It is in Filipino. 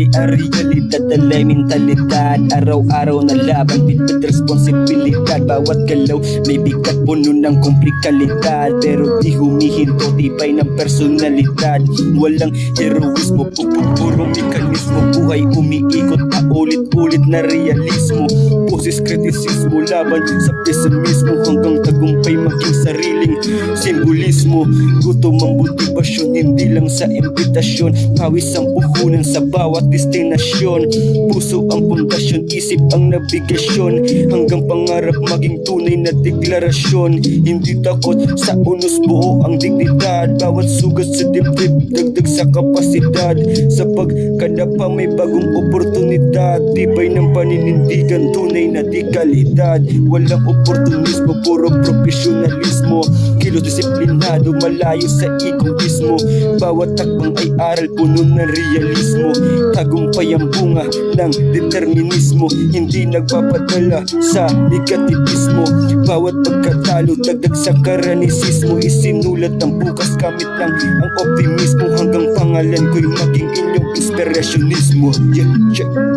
Mali ang realidad, alay mentalidad. Araw-araw na laban, bitbit responsibilidad. Bawat galaw may bigat, puno ng komplikalidad. Pero di humihinto, tibay ng personalidad. Walang heroismo, purong mekanismo. Buhay umiikot, paulit-ulit na realismo. Boses kritisismo, laban sa pesimismo. Hanggang tagumpay maging sariling simbolismo. Gutom ang motibasyon, hindi lang sa imbitasyon. Pawis ang puhunan sa bawat destinasyon. Puso ang pundasyon, isip ang nabigasyon. Hanggang pangarap maging tunay na deklarasyon. Hindi takot sa unos, buo ang dignidad. Bawat sugat sa dibdib, dagdag sa kapasidad. Sa pagkadapa may bagong oportunidad. Tibay ng paninindigan, tunay na di kalidad. Walang oportunismo, puro profesionalismo. Kilos disiplinado, malayo sa egoismo. Bawat takbang ay aral, puno ng realismo. Tagumpay ang bunga ng determinismo. Hindi nagpapadala sa negativismo. Bawat pagkatalo, dagdag sa karanisismo. Isinulat ang bukas, kamit lang ang optimismo. Hanggang pangalan ko'y maging inyong inspirasyonismo. Yeah, yeah.